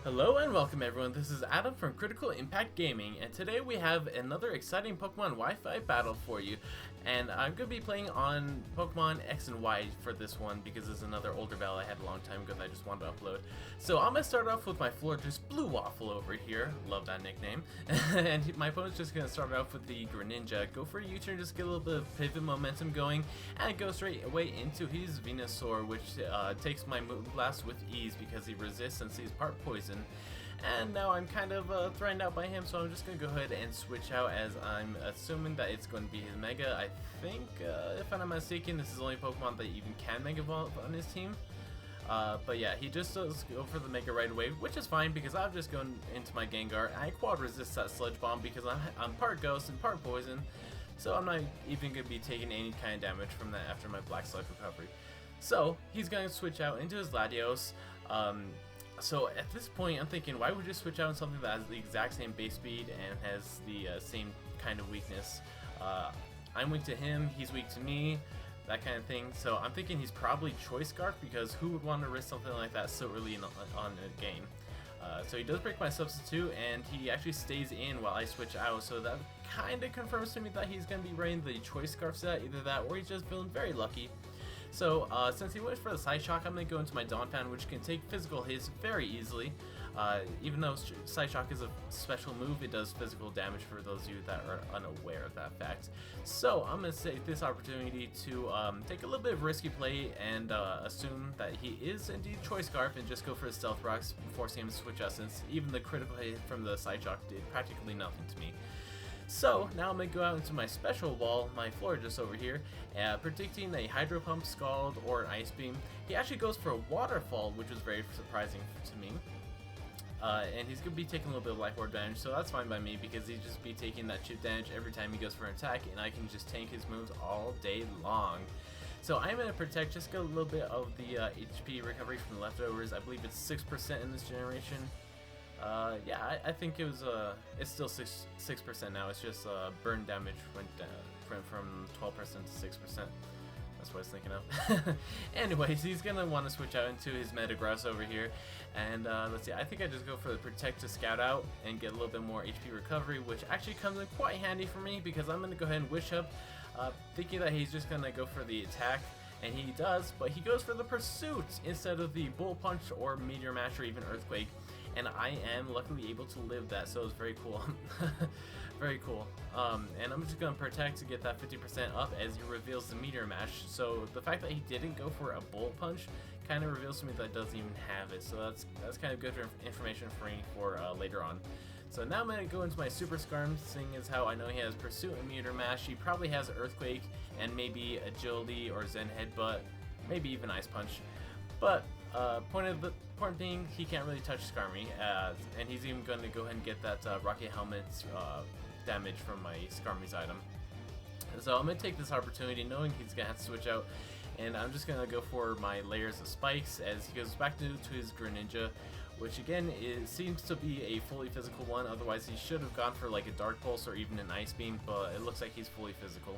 Hello and welcome everyone, this is Adam from Critical Impact Gaming, and today we have another exciting Pokemon Wi-Fi battle for you. And I'm going to be playing on Pokemon X and Y for this one because it's another older battle I had a long time ago that I just wanted to upload. So I'm going to start off with my Florges Blue Waffle over here, love that nickname. And my opponent's just going to start off with the Greninja, go for a U-turn, just get a little bit of pivot momentum going, and go straight away into his Venusaur, which takes my Moonblast with ease because he resists since he's part poison. And now I'm kind of threatened out by him, so I'm just going to go ahead and switch out as I'm assuming that it's going to be his Mega. I think, if I'm not mistaken, this is the only Pokemon that even can Mega Evolve on his team. But yeah, he just does go for the Mega right away, which is fine because I've just gone into my Gengar. And I quad resist that Sludge Bomb because I'm part Ghost and part Poison, so I'm not even going to be taking any kind of damage from that after my Black Sludge recovery. So he's going to switch out into his Latios. So at this point, I'm thinking, why would you switch out on something that has the exact same base speed and has the same kind of weakness? I'm weak to him, he's weak to me, that kind of thing. So I'm thinking he's probably Choice Scarf because who would want to risk something like that so early on a game? So he does break my substitute, and he actually stays in while I switch out, so that kind of confirms to me that he's going to be wearing the Choice Scarf set, either that or he's just feeling very lucky. So, since he went for the Side Shock, I'm going to go into my Donphan, which can take physical hits very easily. Even though Side Shock is a special move, it does physical damage for those of you that are unaware of that fact. So, I'm going to take this opportunity to take a little bit of risky play and assume that he is indeed Choice Scarf and just go for the Stealth Rocks, forcing him to switch out since even the critical hit from the Side Shock did practically nothing to me. So now I'm going to go out into my special wall, my Florges over here, predicting a Hydro Pump, Scald, or an Ice Beam. He actually goes for a Waterfall, which was very surprising to me. And he's going to be taking a little bit of Life Orb damage, so that's fine by me because he'd just be taking that chip damage every time he goes for an attack, and I can just tank his moves all day long. So I'm going to protect, just get a little bit of the HP recovery from the leftovers. I believe it's 6% in this generation. Yeah, I think it was, it's still 6% now, it's just, burn damage went from 12% to 6%. That's what I was thinking of. Anyways, he's gonna want to switch out into his Metagross over here, and, let's see, I think I just go for the Protect to Scout out and get a little bit more HP recovery, which actually comes in quite handy for me, because I'm gonna go ahead and Wish Up, thinking that he's just gonna go for the attack. And he does, but he goes for the Pursuit instead of the Bullet Punch or Meteor Mash or even Earthquake. And I am luckily able to live that, so it's very cool. Very cool. And I'm just going to Protect to get that 50% up as he reveals the Meteor Mash. So the fact that he didn't go for a Bullet Punch kind of reveals to me that it doesn't even have it. So that's kind of good information for me for later on. So now I'm going to go into my Super Skarm, seeing as how I know he has Pursuit and Meteor Mash. He probably has Earthquake and maybe Agility or Zen Headbutt, maybe even Ice Punch. But point being, he can't really touch Skarmory, and he's even going to go ahead and get that Rocket Helmet damage from my Skarmory's item. So I'm going to take this opportunity knowing he's going to have to switch out, and I'm just going to go for my Layers of Spikes as he goes back to his Greninja, which again seems to be a fully physical one. Otherwise he should have gone for like a Dark Pulse or even an Ice Beam, but it looks like he's fully physical.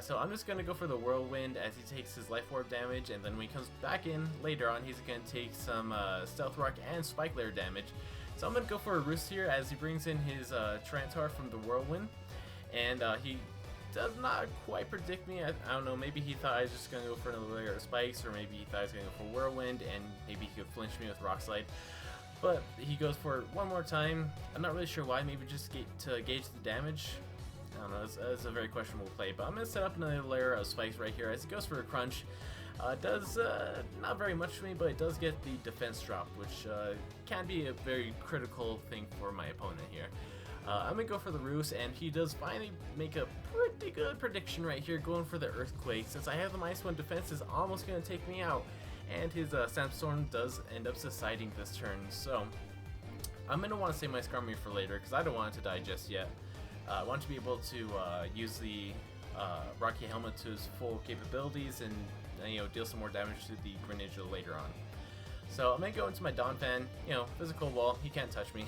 So I'm just going to go for the Whirlwind as he takes his Life Orb damage, and then when he comes back in later on, he's going to take some Stealth Rock and Spike Layer damage. So I'm going to go for a Roost here as he brings in his Trantar from the Whirlwind, and he does not quite predict me. I don't know, maybe he thought I was just going to go for another layer of spikes, or maybe he thought I was going to go for Whirlwind, and maybe he could flinch me with Rock Slide. But he goes for it one more time. I'm not really sure why, maybe just to gauge the damage. I don't know, it's a very questionable play, but I'm going to set up another layer of spikes right here as he goes for a Crunch. Does not very much for me, but it does get the defense drop, which can be a very critical thing for my opponent here. I'm going to go for the Roost, and he does finally make a pretty good prediction right here, going for the Earthquake. Since I have the Ice One, defense is almost going to take me out, and his Sandstorm does end up subsiding this turn. So I'm going to want to save my Skarmory for later, because I don't want it to die just yet. I want to be able to use the Rocky Helmet to his full capabilities and deal some more damage to the Greninja later on. So I'm going to go into my Donphan, physical wall, he can't touch me.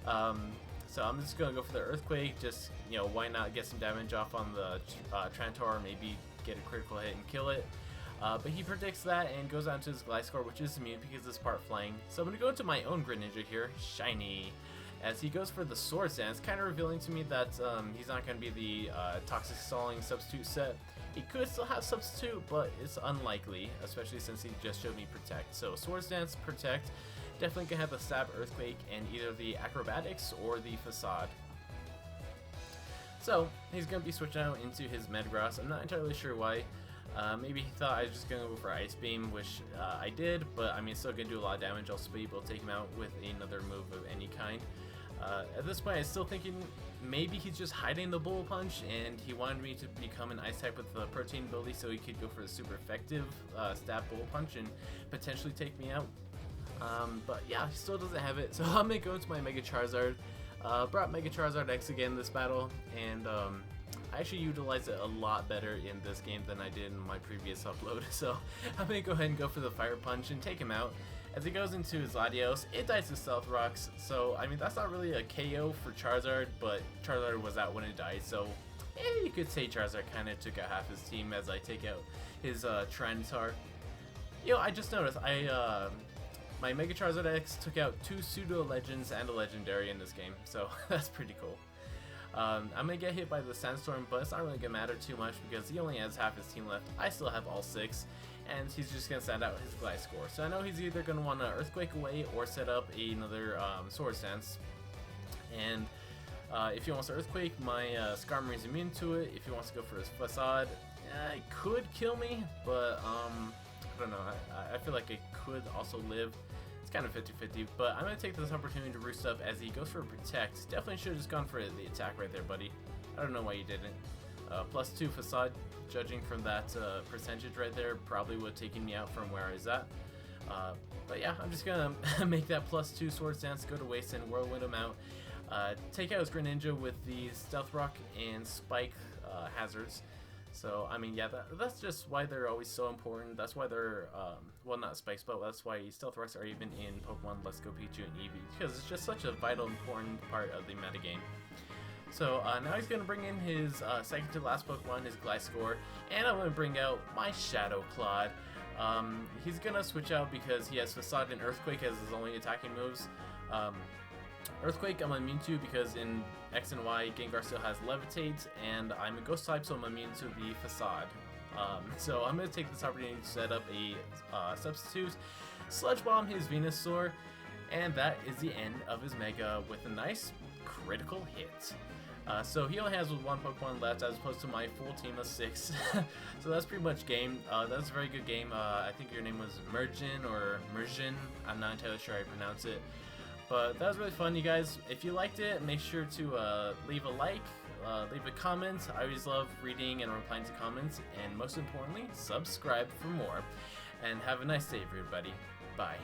So I'm just going to go for the Earthquake, just, why not get some damage off on the Trantor, maybe get a critical hit and kill it. But he predicts that and goes on to his Gliscor, which is immune because it's part flying. So I'm going to go into my own Greninja here, Shiny. As he goes for the Swords Dance, kind of revealing to me that he's not going to be the Toxic Stalling substitute set. He could still have substitute, but it's unlikely, especially since he just showed me Protect. So Swords Dance, Protect, definitely going to have a Stab, Earthquake, and either the Acrobatics or the Facade. So he's going to be switching out into his Metagross. I'm not entirely sure why. Maybe he thought I was just going to go for Ice Beam, which I did, but I mean, still going to do a lot of damage. I'll still be able to take him out with another move of any kind. At this point, I'm still thinking maybe he's just hiding the Bullet Punch, and he wanted me to become an Ice type with the Protein ability so he could go for the super effective Stab Bullet Punch and potentially take me out. But yeah, he still doesn't have it, so I'm going to go into my Mega Charizard. Brought Mega Charizard X again this battle, and I actually utilized it a lot better in this game than I did in my previous upload, so I'm going to go ahead and go for the Fire Punch and take him out. As he goes into his Latios, it dies to Stealth Rocks, so I mean that's not really a KO for Charizard, but Charizard was out when it died, so you could say Charizard kind of took out half his team as I take out his Tyranitar. You know, I just noticed, my Mega Charizard X took out 2 Pseudo Legends and a Legendary in this game, so that's pretty cool. I'm going to get hit by the Sandstorm, but it's not really going to matter too much because he only has half his team left. I still have all 6, and he's just going to send out his Gliscor. So I know he's either going to want to Earthquake away or set up another Swords Dance. And if he wants to Earthquake, my SKARMORY is immune to it. If he wants to go for his Facade, it could kill me, but I don't know. I feel like it could also live. It's kind of 50-50, but I'm going to take this opportunity to roost up as he goes for a Protect. Definitely should have just gone for the attack right there, buddy. I don't know why you didn't. +2 Facade, judging from that percentage right there, probably would have taken me out from where I was at. But yeah, I'm just going to make that +2 Swords Dance, go to Waste and Whirlwind him out. Take out his Greninja with the Stealth Rock and Spike hazards. So, I mean, yeah, that's just why they're always so important. That's why they're, well, not Spikes, but that's why Stealth Rocks are even in Pokemon Let's Go Pikachu and Eevee, because it's just such a vital, important part of the metagame. So, now he's going to bring in his second to last Pokemon, his Gliscor, and I'm going to bring out my Shadow Claw. He's going to switch out because he has Facade and Earthquake as his only attacking moves. Earthquake I'm immune to because in X and Y, Gengar still has Levitate, and I'm a Ghost type, so I'm immune to the Facade. So I'm going to take this opportunity to set up a substitute, Sludge Bomb his Venusaur, and that is the end of his Mega with a nice critical hit. So he only has 1 Pokemon left as opposed to my full team of 6. So that's pretty much game. That was a very good game. I think your name was Merjin or Merjin. I'm not entirely sure how I pronounce it. But that was really fun, you guys. If you liked it, make sure to leave a like, leave a comment. I always love reading and replying to comments. And most importantly, subscribe for more. And have a nice day, everybody. Bye.